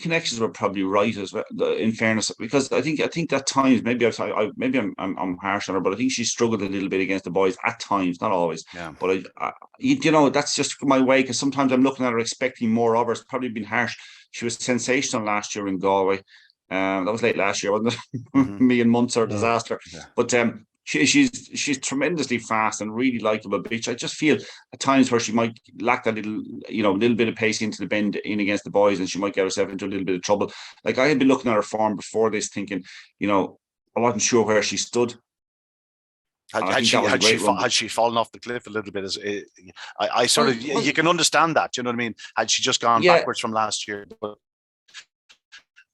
connections were probably right as well. In fairness, because I think at times maybe I'm harsh on her, but I think she struggled a little bit against the boys at times, not always. Yeah. But that's just my way, because sometimes I'm looking at her expecting more of her. It's probably been harsh. She was sensational last year in Galway. That was late last year, wasn't it? Mm-hmm. Me and Munster disaster. Yeah. But she's tremendously fast and really likeable bitch. I just feel at times where she might lack that little bit of pace into the bend in against the boys, and she might get herself into a little bit of trouble. Like, I had been looking at her form before this, thinking, I wasn't sure where she stood. Had she fallen off the cliff a little bit? You can understand that. You know what I mean? Had she just gone backwards from last year, but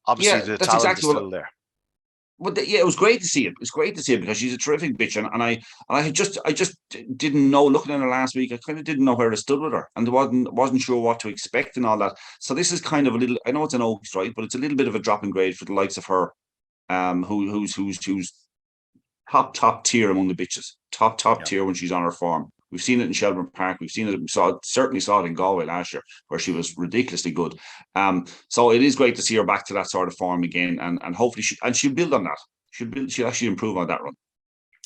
obviously the talent is still there. But it was great to see it. It was great to see it because she's a terrific bitch, and I just didn't know. Looking at her last week, I kind of didn't know where I stood with her, and wasn't sure what to expect and all that. So this is kind of a little. I know it's an Oaks, right, but it's a little bit of a drop in grade for the likes of her, who's top tier among the bitches. Top tier when she's on her form. We've seen it in Shelbourne Park. Certainly saw it in Galway last year, where she was ridiculously good. So it is great to see her back to that sort of form again, and hopefully she'll build on that. She'll actually improve on that run.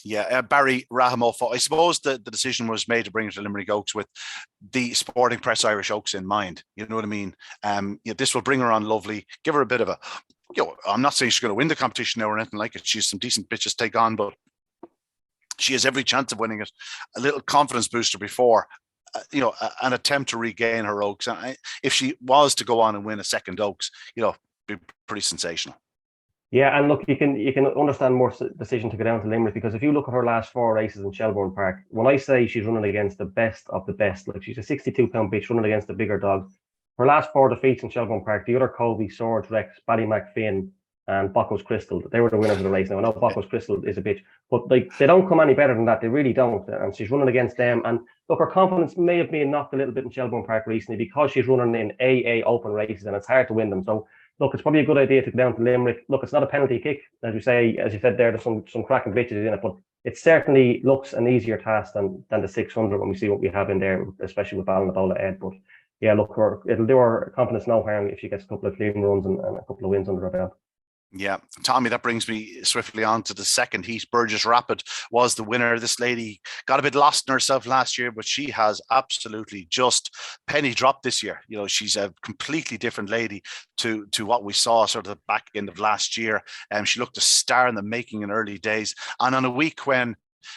Yeah, Barry Rahamofo. I suppose the decision was made to bring her to Limerick Oaks with the Sporting Press Irish Oaks in mind. You know what I mean? This will bring her on lovely, give her a bit of a. I'm not saying she's going to win the competition now or anything like it. She's some decent bitches to take on, but she has every chance of winning it. A little confidence booster before, an attempt to regain her Oaks. And if she was to go on and win a second Oaks, be pretty sensational. Yeah, and look, you can understand more decision to go down to Limerick, because if you look at her last 4 races in Shelbourne Park, when I say she's running against the best of the best, like she's a 62-pound bitch running against the bigger dogs. Her last 4 defeats in Shelbourne Park, the other Colby, Swords, Rex, Ballymac, Finn, and Bocco's Crystal, they were the winners of the race. Now, I know Bocco's Crystal is a bitch, but they don't come any better than that. They really don't. And she's running against them. And look, her confidence may have been knocked a little bit in Shelbourne Park recently because she's running in AA open races and it's hard to win them. So, look, it's probably a good idea to go down to Limerick. Look, it's not a penalty kick, as you said there, there's some cracking bitches in it, but it certainly looks an easier task than the 600 when we see what we have in there, especially with Ballinabula Ed. But yeah, look, it'll do her confidence no harm if she gets a couple of clean runs and a couple of wins under her belt. Yeah, Tommy, that brings me swiftly on to the second heat. Burgess Rapid was the winner. This lady got a bit lost in herself last year, but she has absolutely just penny dropped this year. You know, she's a completely different lady to what we saw sort of the back end of last year. She looked a star in the making in early days. And on a week when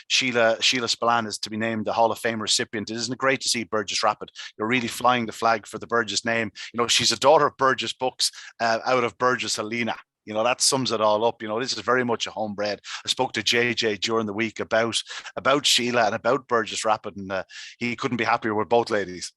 Sheila Spillane is to be named the Hall of Fame recipient, isn't it great to see Burgess Rapid? You're really flying the flag for the Burgess name. You know, she's a daughter of Burgess Books out of Burgess Helena. You know, that sums it all up. You know, this is very much a homebred. I spoke to JJ during the week about Sheila and about Burgess Rapid, and he couldn't be happier with both ladies.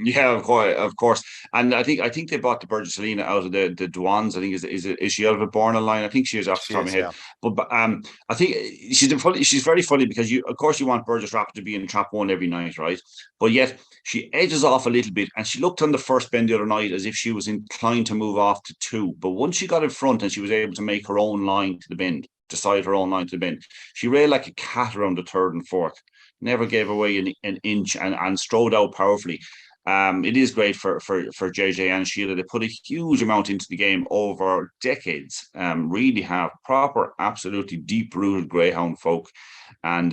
Yeah, of course, and I think they bought the Burgess Helena out of the Dwans. I think is she out of a Borna line? I think she is off the top of my head. Yeah. But I think she's very funny because of course you want Burgess Rapid to be in trap one every night, right? But yet she edges off a little bit, and she looked on the first bend the other night as if she was inclined to move off to 2. But once she got in front and she was able to make her own line to the bend, decide her own line to the bend, she railed like a cat around the third and fourth. Never gave away an inch and strode out powerfully. It is great for JJ and Sheila. They put a huge amount into the game over decades. Really have proper, absolutely deep-rooted greyhound folk, and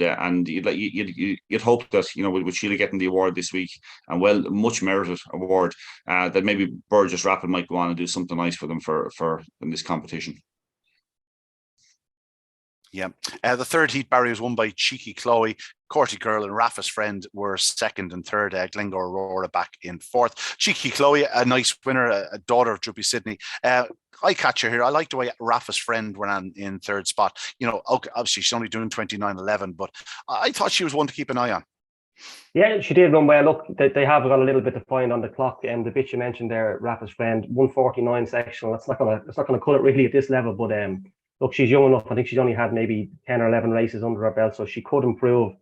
you'd hope that, you know, with Sheila getting the award this week, and much merited award, that maybe Burgess Rapid might go on and do something nice for them for in this competition. Yeah. The third heat, Barry, was won by Cheeky Chloe. Courty Girl and Rafa's Friend were second and third. Glengar Aurora back in fourth. Cheeky Chloe, a nice winner, a daughter of Droopy Sydney. I catch her here. I like the way Rafa's Friend went on in third spot. You know, okay, obviously she's only doing 29.11, but I thought she was one to keep an eye on. Yeah, she did run well. Look, they have got a little bit to find on the clock. And the bit you mentioned there, Rafa's Friend, 149 sectional. It's not gonna cut it really at this level. But look, she's young enough. I think she's only had maybe 10 or 11 races under her belt, so she could improve.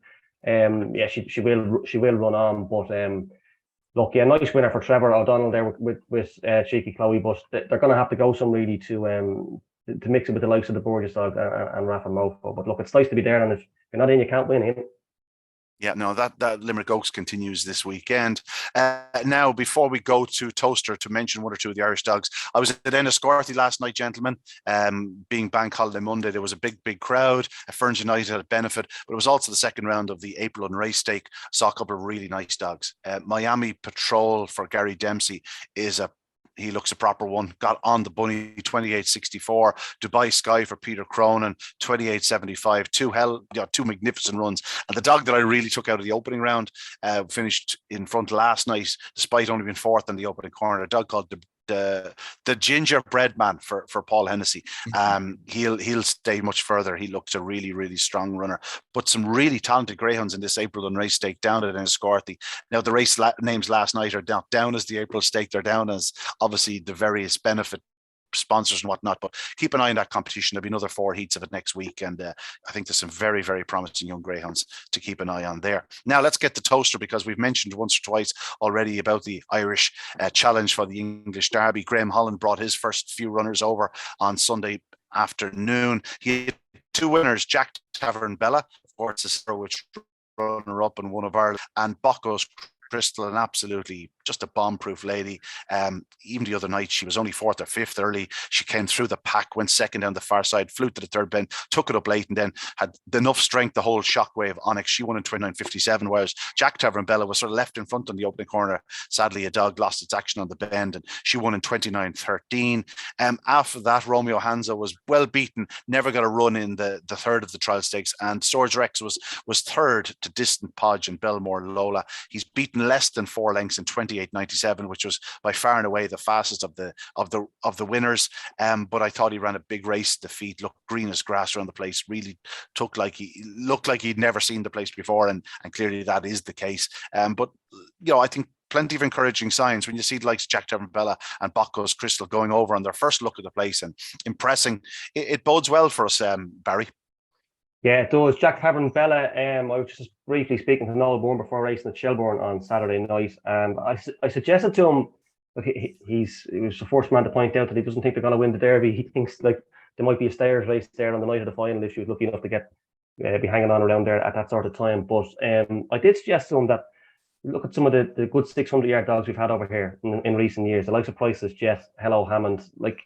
Yeah, she will run on. But look, yeah, nice winner for Trevor O'Donnell there with Cheeky Chloe. But they're going to have to go some really to mix it with the likes of the Burgess dog and Rafa Mofo. But look, it's nice to be there, and if you're not in, you can't win. Eh? Yeah, no, that Limerick Oaks continues this weekend. Now, before we go to Toaster to mention one or two of the Irish dogs, I was at Enniscorthy last night, gentlemen. Being Bank Holiday Monday, there was a big crowd. Ferns United had a benefit, but it was also the second round of the April and Race Stake. Saw a couple of really nice dogs. Miami Patrol for Gary Dempsey he looks a proper one. Got on the bunny, 28.64. Dubai Sky for Peter Cronin, 28.75. Two magnificent runs. And the dog that I really took out of the opening round finished in front last night, despite only being fourth in the opening corner. A dog called the gingerbread man for Paul Hennessy. He'll stay much further. He looks a really strong runner. But some really talented greyhounds in this April and Race Stake down at Enniscorthy. Now the race names last night are not down as the April Stake. They're down as obviously the various benefit sponsors and whatnot, but keep an eye on that competition. There'll be another 4 heats of it next week, and I think there's some very promising young greyhounds to keep an eye on there. Now let's get to Toaster, because we've mentioned once or twice already about the Irish challenge for the English Derby. Graham Holland brought his first few runners over on Sunday afternoon. He had 2 winners, Jack Tavern Bella, of course, the which runner up and one of Ireland, and Bocco's Crystal, an absolutely just a bomb-proof lady. Even the other night, she was only 4th or 5th early. She came through the pack, went second down the far side, flew to the third bend, took it up late, and then had enough strength to hold Shockwave Onyx. She won in 29.57, whereas Jack Tavern Bella was sort of left in front on the opening corner. Sadly, a dog lost its action on the bend, and she won in 29.13. After that, Romeo Hansa was well beaten, never got a run in the third of the trial stakes, and Swords Rex was third to Distant Podge and Belmore Lola. He's beaten less than 4 lengths in 28.97, which was by far and away the fastest of the winners. But I thought he ran a big race. The feet looked green as grass around the place. Really looked like he'd never seen the place before, and clearly that is the case. But you know, I think plenty of encouraging signs when you see the likes of Jack Tavern Bella and Bocco's Crystal going over on their first look at the place and impressing. It bodes well for us, Barry. Yeah, it does. Jack Tavern Bella, I was just briefly speaking to Noel Bourne before racing at Shelbourne on Saturday night, and I suggested to him, look, he was the first man to point out that he doesn't think they're going to win the Derby. He thinks like there might be a stayers race there on the night of the final if she was lucky enough to get be hanging on around there at that sort of time. But I did suggest to him that look at some of the good 600-yard dogs we've had over here in recent years. The likes of Price's Jet, Hello Hammond, like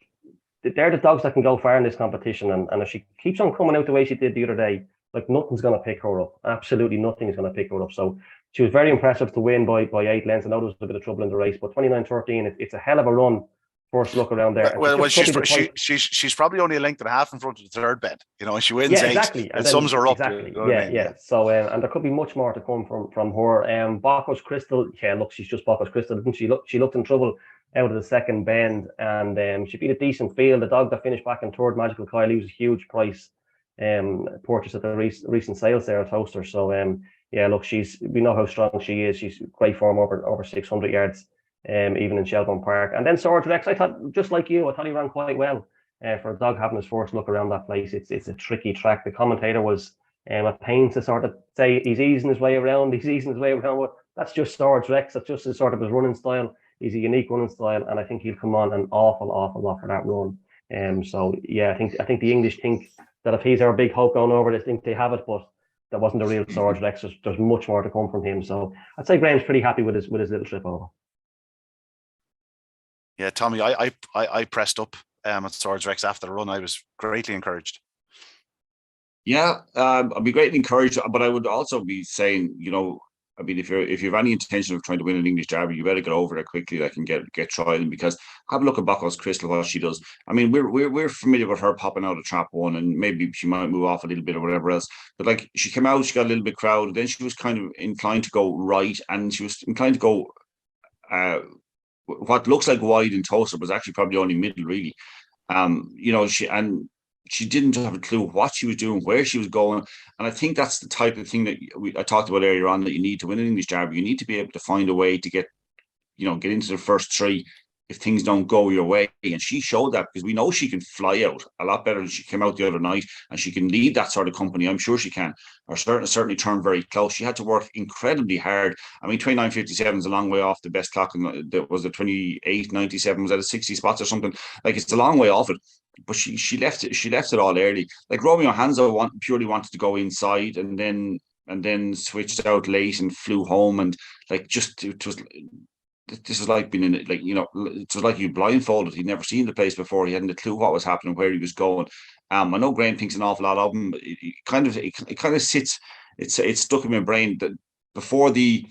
they're the dogs that can go far in this competition. And if she keeps on coming out the way she did the other day, like nothing's going to pick her up. Absolutely nothing is going to pick her up. So she was very impressive to win by 8 lengths. I know there was a bit of trouble in the race, but 29.13, it's a hell of a run. First look around there. Well, she's probably only a length and a half in front of the third bed, and she wins 8. Exactly. And sums her up. Exactly. Yeah. So, and there could be much more to come from her. Bacchus Crystal, look, she's just Bacchus Crystal, didn't she? She looked in trouble out of the second bend, and she beat a decent field. The dog that finished back in third, Magical Kyle, he was a huge price purchase at the recent sales there at Toaster. So, look, we know how strong she is. She's great form over 600 yards. Even in Shelbourne Park. And then Swords Rex, I thought, just like you, I thought he ran quite well for a dog having his first look around that place. It's a tricky track. The commentator was at pains to sort of say he's easing his way around, but that's just Swords Rex. That's just his running style. He's a unique running style, and I think he'll come on an awful lot for that run. I think the English think that if he's our big hope going over, they think they have it, but that wasn't the real Swords Rex. There's much more to come from him. So I'd say Graham's pretty happy with his little trip over. Yeah, Tommy, I pressed up at Swords Rex after the run. I was greatly encouraged. Yeah, I'd be greatly encouraged, but I would also be saying, if you have any intention of trying to win an English Derby, you better get over there quickly, and get trialing, because have a look at Bacchus Crystal, what she does. I mean, we're familiar with her popping out of trap 1, and maybe she might move off a little bit or whatever else. But like, she came out, she got a little bit crowded, then she was kind of inclined to go right, and she was inclined to go what looks like wide in Toaster was actually probably only middle, really. She didn't have a clue what she was doing, where she was going. And I think that's the type of thing that I talked about earlier on, that you need to win an English Derby. You need to be able to find a way to get into the first 3 if things don't go your way. And she showed that, because we know she can fly out a lot better than she came out the other night, and she can lead that sort of company. I'm sure she can, or certainly turn very close. She had to work incredibly hard. I mean, 29.57 is a long way off the best clock, and that was a 28.97, was that a 60 spots or something? Like, it's a long way off it. But she left it all early. Like, Romeo Hanzo purely wanted to go inside, and then switched out late and flew home, and like, this is like being in it, like, it was like you blindfolded. He'd never seen the place before. He hadn't a clue what was happening, where he was going. I know Graham thinks an awful lot of him. It kind of sits. It's stuck in my brain that before the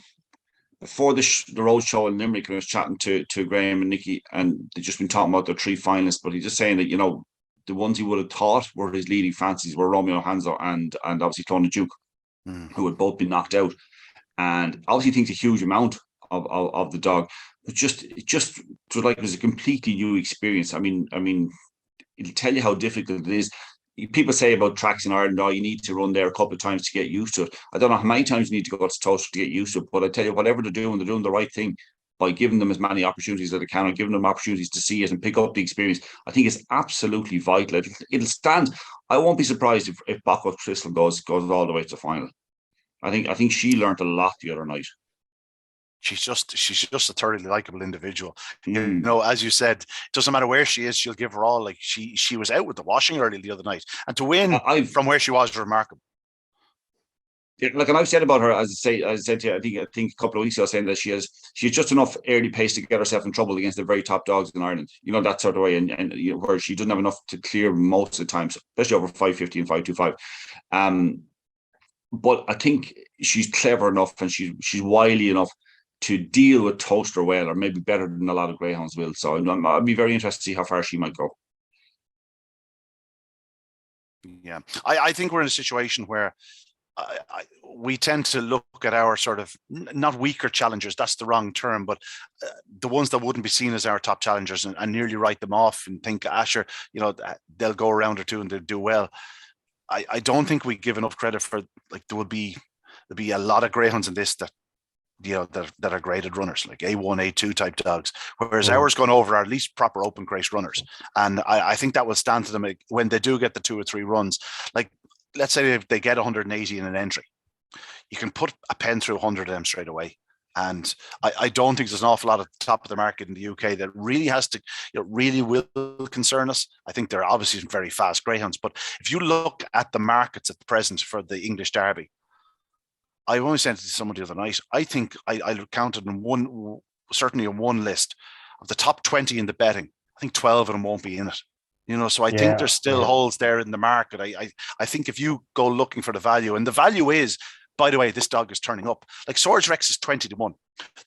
road show in Limerick, I was chatting to Graham and Nicky, and they'd just been talking about the 3 finalists. But he's just saying that the ones he would have thought were his leading fancies were Romeo Hanzo and obviously Clona Duke, who had both been knocked out, and obviously thinks a huge amount of the dog. But it was like it was a completely new experience. I mean, it'll tell you how difficult it is. People say about tracks in Ireland, you need to run there a couple of times to get used to it. I don't know how many times you need to go to Toaster to get used to it, but I tell you, whatever they're doing the right thing by giving them as many opportunities as they can, and giving them opportunities to see it and pick up the experience. I think it's absolutely vital. It'll stand. I won't be surprised if Bacchus Crystal goes all the way to the final. I think she learned a lot the other night. She's just a thoroughly likable individual. As you said, it doesn't matter where she is, she'll give her all. Like, she was out with the washing early the other night, and to win from where she was remarkable. Yeah, like, and I've said about her, as I said to you, I think a couple of weeks ago, saying that she has just enough early pace to get herself in trouble against the very top dogs in Ireland. That sort of way, and where she doesn't have enough to clear most of the times, especially over 5:50 and 5:25. But I think she's clever enough, and she's wily enough to deal with Toaster well, or maybe better than a lot of greyhounds will. So I'd be very interested to see how far she might go. Yeah, I think we're in a situation where we tend to look at our sort of, not weaker challengers, that's the wrong term, but the ones that wouldn't be seen as our top challengers, and nearly write them off and think, Asher, they'll go a round or two and they'll do well. I don't think we give enough credit for, like, there'll be a lot of greyhounds in this that are graded runners, like A1, A2 type dogs, whereas ours going over are at least proper open crate runners. And I think that will stand to them when they do get the 2 or 3 runs. Like, let's say if they get 180 in an entry, you can put a pen through 100 of them straight away. And I don't think there's an awful lot at the top of the market in the UK that really has to, really will concern us. I think they're obviously very fast greyhounds, but if you look at the markets at the present for the English Derby, I only sent it to someone the other night. I think I counted in one, certainly in one list of the top 20 in the betting. I think 12 of them won't be in it. So I think there's still holes there in the market. I think if you go looking for the value, and the value is, by the way, this dog is turning up. Like Swords Rex is 20-1.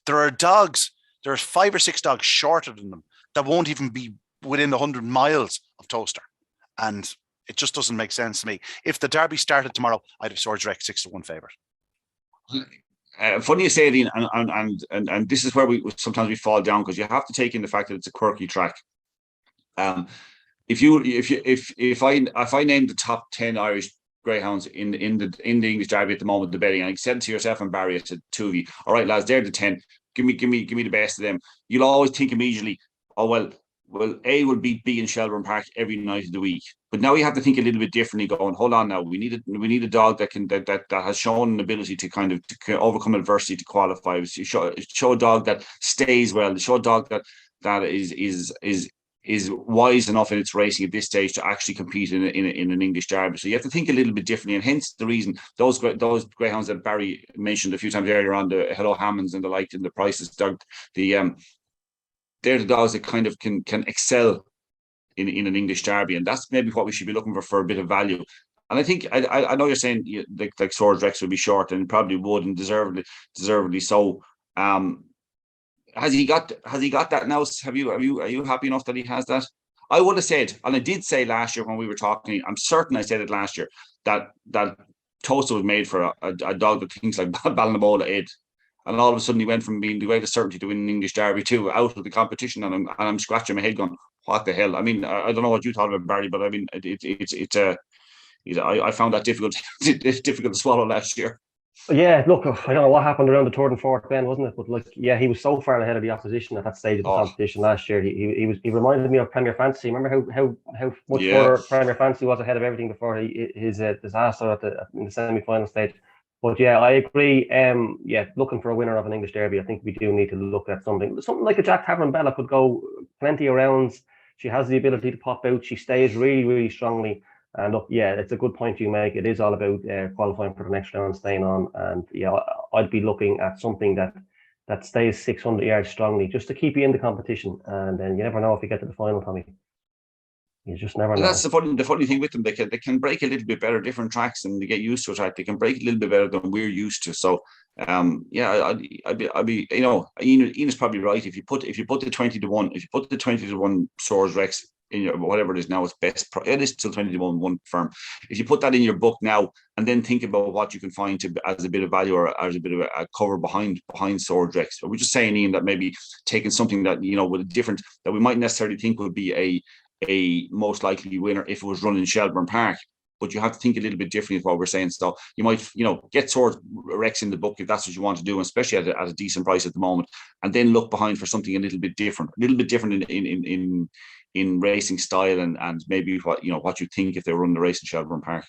There's 5 or 6 dogs shorter than them that won't even be within 100 miles of Toaster. And it just doesn't make sense to me. If the Derby started tomorrow, I'd have Swords Rex 6-1 favourite. Funny you say it, Ian, and this is where we sometimes fall down, because you have to take in the fact that it's a quirky track. If I name the top 10 Irish greyhounds in the English Derby at the moment, the betting, and I said to yourself and Barry, I said two of you, all right, lads, they're the 10. Give me the best of them. You'll always think immediately, oh well, A will beat B in Shelbourne Park every night of the week. But now you have to think a little bit differently. Going, hold on, now we need a dog that has shown an ability to kind of to overcome adversity to qualify. Show a dog that stays well. Show a dog that is wise enough in its racing at this stage to actually compete in an English Derby. So you have to think a little bit differently, and hence the reason those greyhounds that Barry mentioned a few times earlier on, the Hello Hammonds and the like, and the prices, they're the dogs that kind of can excel in an English Derby, and that's maybe what we should be looking for a bit of value. And I think I know you're saying like Swords Rex would be short, and probably would, and deservedly so. Has he got that now? Are you happy enough that he has that? I would have said, and I did say last year when we were talking, I'm certain I said it last year, that Toaster was made for a dog that thinks like Ballinabola Ed. And all of a sudden he went from being the greatest certainty to win an English Derby too, out of the competition, and I'm scratching my head going, what the hell? I mean, I don't know what you thought about Barry, but I mean, I found that difficult to swallow last year. Yeah, look, I don't know what happened around the third and fourth bend, wasn't it? But like, yeah, he was so far ahead of the opposition at that stage of the competition last year. He reminded me of Premier Fantasy. Remember how much further Premier Fantasy was ahead of everything before his disaster in the semi-final stage. But yeah, I agree. Looking for a winner of an English Derby, I think we do need to look at something like a Jack Tavern Bella could go plenty of rounds. She has the ability to pop out. She stays really, really strongly. And look, yeah, it's a good point you make. It is all about qualifying for the next round, staying on. And yeah, I'd be looking at something that stays 600 yards strongly, just to keep you in the competition. And then you never know if you get to the final, Tommy. You just never know. That's the funny thing with them. They can break a little bit better, different tracks, and they get used to a track. They can break a little bit better than we're used to. So, I'd be, Ian is probably right. If you put the 20-1, if you put the 20-1 Swords Rex in your, whatever it is now, it's best. It is still 20-1 one firm. If you put that in your book now, and then think about what you can find as a bit of value or as a bit of a cover behind Swords Rex. We're just saying, Ian, that maybe taking something that with a different, that we might necessarily think would be a most likely winner if it was run in Shelbourne Park. But you have to think a little bit differently of what we're saying. So you might, get Swords Rex in the book if that's what you want to do, especially at a decent price at the moment, and then look behind for something a little bit different in racing style and maybe what you think if they run the race in Shelbourne Park.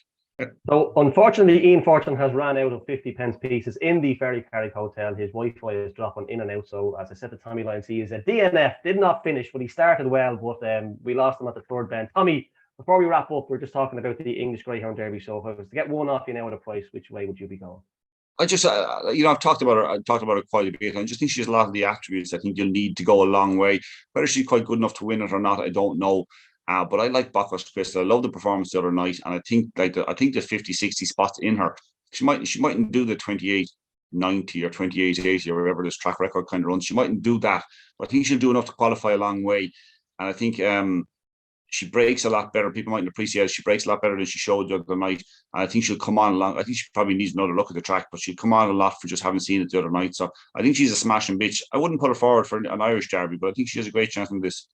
So unfortunately, Ian Fortune has ran out of 50 pence pieces in the Ferry Carrick Hotel. His Wi-Fi is dropping in and out. So as I said to Tommy Lyons, he is a DNF, did not finish, but he started well, but we lost him at the third bend. Tommy, before we wrap up, we're just talking about the English Greyhound Derby. So if I was to get one off you now at a price, which way would you be going? I just, I've talked about her quite a bit. I just think she has a lot of the attributes I think you'll need to go a long way. Whether she's quite good enough to win it or not, I don't know. But I like Bacchus Crystal. I love the performance the other night, and I think there's 50-60 spots in her. She mightn't do the 28-90 or 28-80 or whatever this track record kind of runs. She mightn't do that, but I think she'll do enough to qualify a long way. And I think she breaks a lot better. People mightn't appreciate it. She breaks a lot better than she showed the other night. And I think she'll come on along. I think she probably needs another look at the track, but she'll come on a lot for just having seen it the other night. So I think she's a smashing bitch. I wouldn't put her forward for an Irish Derby, but I think she has a great chance in this.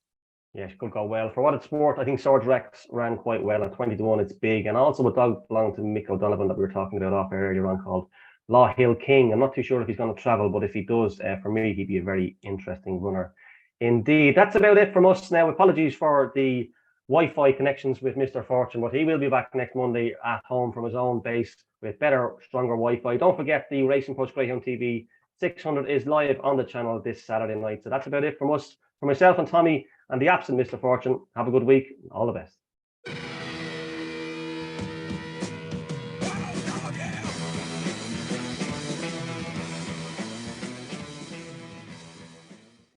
Yeah, she could go well. For what it's worth, I think Swords Rex ran quite well. At 20-1, it's big. And also a dog belonging to Mick O'Donovan that we were talking about off earlier on called Law Hill King. I'm not too sure if he's going to travel, but if he does, for me, he'd be a very interesting runner indeed. That's about it from us now. Apologies for the Wi-Fi connections with Mr. Fortune, but he will be back next Monday at home from his own base with better, stronger Wi-Fi. Don't forget the Racing Post Greyhound TV 600 is live on the channel this Saturday night. So that's about it from us, from myself and Tommy and the absent Mr. Fortune. Have a good week. All the best.